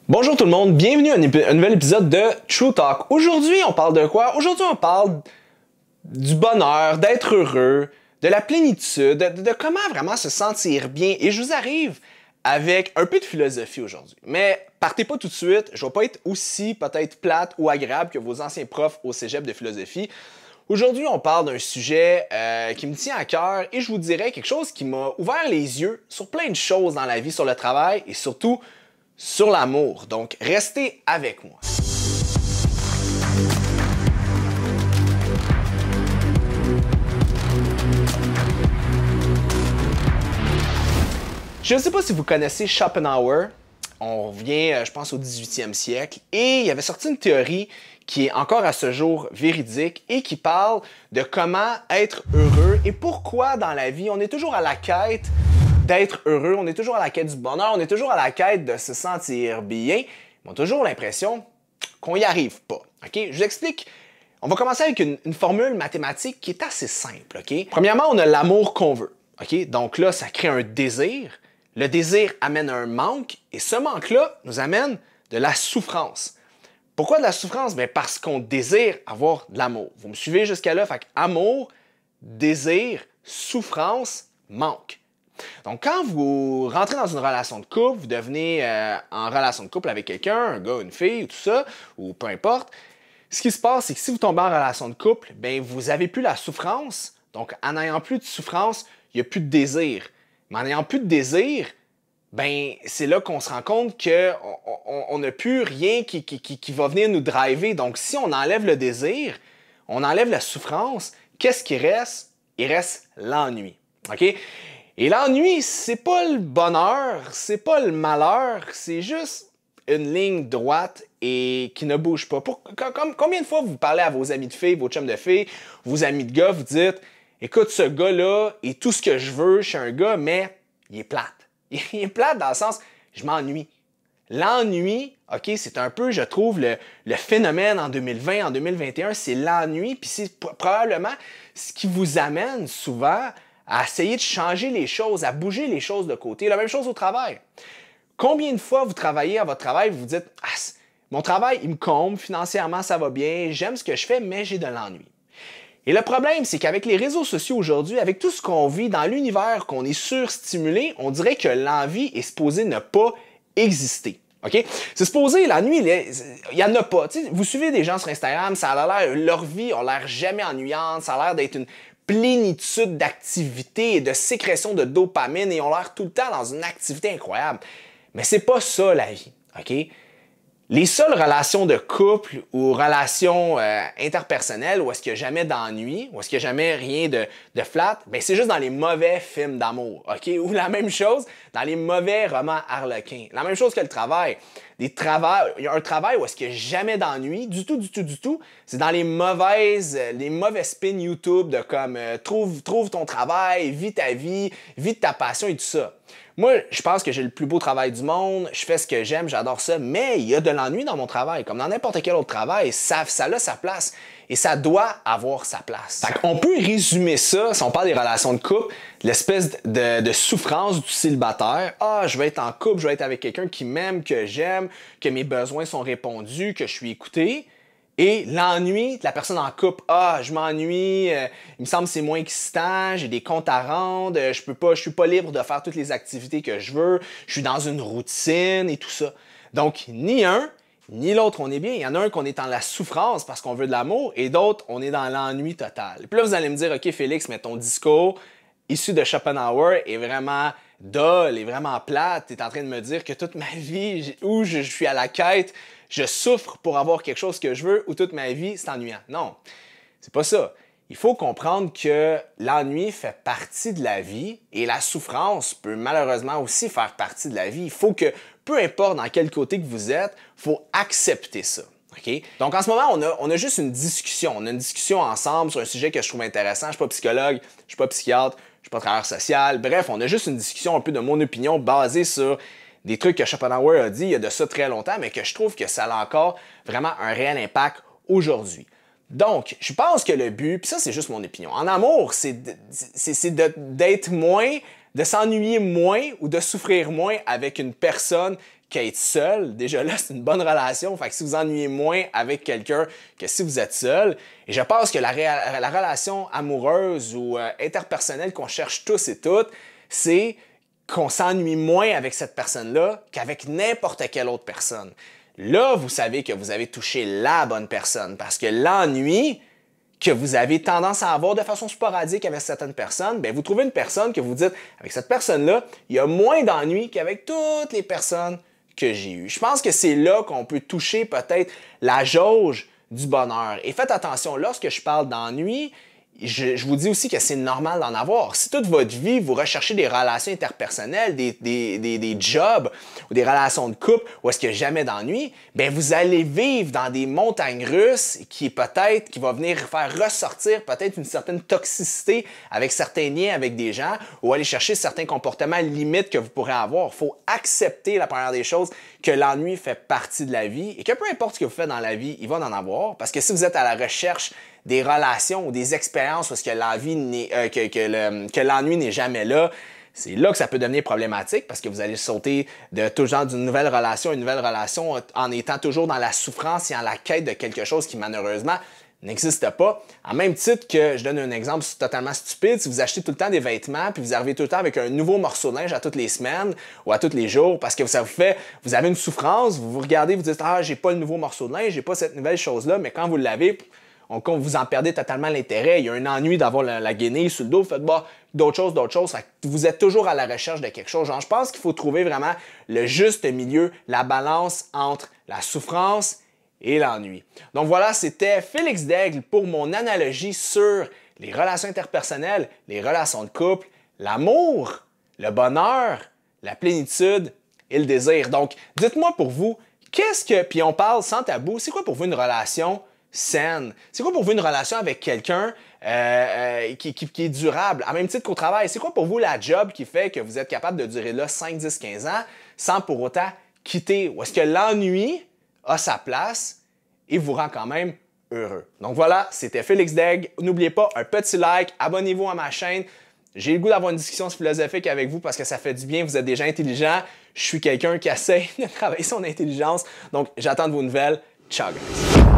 Bonjour tout le monde, bienvenue à un nouvel épisode de True Talk. Aujourd'hui, on parle de quoi? Aujourd'hui, on parle du bonheur, d'être heureux, de la plénitude, de comment vraiment se sentir bien. Et je vous arrive avec un peu de philosophie aujourd'hui. Mais partez pas tout de suite, je vais pas être aussi peut-être plate ou agréable que vos anciens profs au cégep de philosophie. Aujourd'hui, on parle d'un sujet qui me tient à cœur et je vous dirais quelque chose qui m'a ouvert les yeux sur plein de choses dans la vie, sur le travail et surtout sur l'amour. Donc, restez avec moi. Je ne sais pas si vous connaissez Schopenhauer. On revient, je pense, au 18e siècle. Et il avait sorti une théorie qui est encore à ce jour véridique et qui parle de comment être heureux et pourquoi dans la vie, on est toujours à la quête d'être heureux, on est toujours à la quête du bonheur, on est toujours à la quête de se sentir bien, mais on a toujours l'impression qu'on n'y arrive pas. Okay? Je vous explique. On va commencer avec une formule mathématique qui est assez simple. Okay? Premièrement, on a l'amour qu'on veut. Okay? Donc là, ça crée un désir. Le désir amène un manque et ce manque-là nous amène de la souffrance. Pourquoi de la souffrance? Bien parce qu'on désire avoir de l'amour. Vous me suivez jusqu'à là? Fait que amour, désir, souffrance, manque. Donc, quand vous rentrez dans une relation de couple, vous devenez en relation de couple avec quelqu'un, un gars, une fille, ou tout ça, ou peu importe, ce qui se passe, c'est que si vous tombez en relation de couple, bien, vous n'avez plus la souffrance. Donc, en n'ayant plus de souffrance, il n'y a plus de désir. Mais en n'ayant plus de désir, ben, c'est là qu'on se rend compte qu'on n'a plus rien qui va venir nous driver. Donc, si on enlève le désir, on enlève la souffrance, qu'est-ce qui reste? Il reste l'ennui. OK? Et l'ennui, c'est pas le bonheur, c'est pas le malheur, c'est juste une ligne droite et qui ne bouge pas. Combien de fois vous parlez à vos amis de filles, vos chums de filles, vos amis de gars, vous dites « Écoute, ce gars-là est tout ce que je veux chez un gars, mais il est plate. » Il est plate dans le sens « Je m'ennuie. » L'ennui, OK, c'est un peu, je trouve, le phénomène en 2020, en 2021, c'est l'ennui, puis c'est probablement ce qui vous amène souvent à essayer de changer les choses, à bouger les choses de côté. La même chose au travail. Combien de fois vous travaillez à votre travail, vous vous dites « Ah, mon travail, il me comble, financièrement, ça va bien, j'aime ce que je fais, mais j'ai de l'ennui. » Et le problème, c'est qu'avec les réseaux sociaux aujourd'hui, avec tout ce qu'on vit dans l'univers, qu'on est surstimulé, on dirait que l'envie est supposée ne pas exister. OK? C'est supposé, la nuit, il n'y en a pas. T'sais, vous suivez des gens sur Instagram, ça a l'air, leur vie a l'air jamais ennuyante, ça a l'air d'être une plénitude d'activité et de sécrétion de dopamine et ont l'air tout le temps dans une activité incroyable. Mais c'est pas ça la vie, OK? Les seules relations de couple ou relations interpersonnelles où est-ce qu'il n'y a jamais d'ennui, où est-ce qu'il n'y a jamais rien de flat, ben c'est juste dans les mauvais films d'amour, OK? Ou la même chose dans les mauvais romans harlequins. La même chose que le travail. Il y a un travail où est-ce qu'il n'y a jamais d'ennui, du tout. C'est dans les mauvais spins YouTube de comme trouve ton travail, vis ta vie, vis de ta passion et tout ça. Moi, je pense que j'ai le plus beau travail du monde, je fais ce que j'aime, j'adore ça, mais il y a de l'ennui dans mon travail, comme dans n'importe quel autre travail, ça a sa place et ça doit avoir sa place. On peut résumer ça, si on parle des relations de couple, l'espèce de souffrance du célibataire. Ah, je vais être en couple, je vais être avec quelqu'un qui m'aime, que j'aime, que mes besoins sont répondus, que je suis écouté. Et l'ennui de la personne en couple, ah, je m'ennuie, il me semble que c'est moins excitant, j'ai des comptes à rendre, je suis pas libre de faire toutes les activités que je veux, je suis dans une routine et tout ça. Donc, ni un, ni l'autre, on est bien. Il y en a un qu'on est dans la souffrance parce qu'on veut de l'amour et d'autres, on est dans l'ennui total. Puis là, vous allez me dire, OK, Félix, mais ton discours issu de Schopenhauer est vraiment dull, est vraiment plate. Tu es en train de me dire que toute ma vie, où je suis à la quête, je souffre pour avoir quelque chose que je veux ou toute ma vie, c'est ennuyant. Non, c'est pas ça. Il faut comprendre que l'ennui fait partie de la vie et la souffrance peut malheureusement aussi faire partie de la vie. Il faut que, peu importe dans quel côté que vous êtes, il faut accepter ça. Okay? Donc en ce moment, on a juste une discussion. On a une discussion ensemble sur un sujet que je trouve intéressant. Je suis pas psychologue, je suis pas psychiatre, je suis pas travailleur social. Bref, on a juste une discussion un peu de mon opinion basée sur des trucs que Schopenhauer a dit il y a de ça très longtemps, mais que je trouve que ça a encore vraiment un réel impact aujourd'hui. Donc, je pense que le but, puis ça c'est juste mon opinion, en amour, c'est d'être moins de s'ennuyer moins ou de souffrir moins avec une personne qu'être seul. Déjà là, c'est une bonne relation. Fait que si vous ennuyez moins avec quelqu'un que si vous êtes seul. Et je pense que la relation amoureuse ou interpersonnelle qu'on cherche tous et toutes, c'est qu'on s'ennuie moins avec cette personne-là qu'avec n'importe quelle autre personne. Là, vous savez que vous avez touché la bonne personne parce que l'ennui que vous avez tendance à avoir de façon sporadique avec certaines personnes, bien, vous trouvez une personne que vous dites, avec cette personne-là, il y a moins d'ennui qu'avec toutes les personnes que j'ai eues. Je pense que c'est là qu'on peut toucher peut-être la jauge du bonheur. Et faites attention, lorsque je parle d'ennui, je vous dis aussi que c'est normal d'en avoir. Si toute votre vie, vous recherchez des relations interpersonnelles, des jobs ou des relations de couple où est-ce qu'il n'y a jamais d'ennui, bien, vous allez vivre dans des montagnes russes qui va venir faire ressortir peut-être une certaine toxicité avec certains liens avec des gens ou aller chercher certains comportements limites que vous pourrez avoir. Il faut accepter, la première des choses, que l'ennui fait partie de la vie et que peu importe ce que vous faites dans la vie, il va en avoir. Parce que si vous êtes à la recherche des relations ou des expériences où est-ce que l'ennui n'est jamais là, c'est là que ça peut devenir problématique parce que vous allez sauter de toujours d'une nouvelle relation à une nouvelle relation en étant toujours dans la souffrance et en la quête de quelque chose qui malheureusement n'existe pas. En même titre que, je donne un exemple totalement stupide, si vous achetez tout le temps des vêtements puis vous arrivez tout le temps avec un nouveau morceau de linge à toutes les semaines ou à tous les jours parce que ça vous avez une souffrance, vous vous regardez, vous dites « Ah, j'ai pas le nouveau morceau de linge, j'ai pas cette nouvelle chose-là », mais quand vous l'avez, vous en perdez totalement l'intérêt. Il y a un ennui d'avoir la guenille sur le dos. Vous faites d'autres choses. Vous êtes toujours à la recherche de quelque chose. Genre, je pense qu'il faut trouver vraiment le juste milieu, la balance entre la souffrance et l'ennui. Donc voilà, c'était Félix Daigle pour mon analogie sur les relations interpersonnelles, les relations de couple, l'amour, le bonheur, la plénitude et le désir. Donc, dites-moi pour vous, puis on parle sans tabou, c'est quoi pour vous une relation saine? C'est quoi pour vous une relation avec quelqu'un qui est durable? À même titre qu'au travail, c'est quoi pour vous la job qui fait que vous êtes capable de durer là 5, 10, 15 ans sans pour autant quitter? Ou est-ce que l'ennui a sa place et vous rend quand même heureux? Donc voilà, c'était Félix Daigle. N'oubliez pas, un petit like, abonnez-vous à ma chaîne. J'ai le goût d'avoir une discussion philosophique avec vous parce que ça fait du bien, vous êtes des gens intelligents. Je suis quelqu'un qui essaie de travailler son intelligence. Donc j'attends de vos nouvelles. Ciao guys!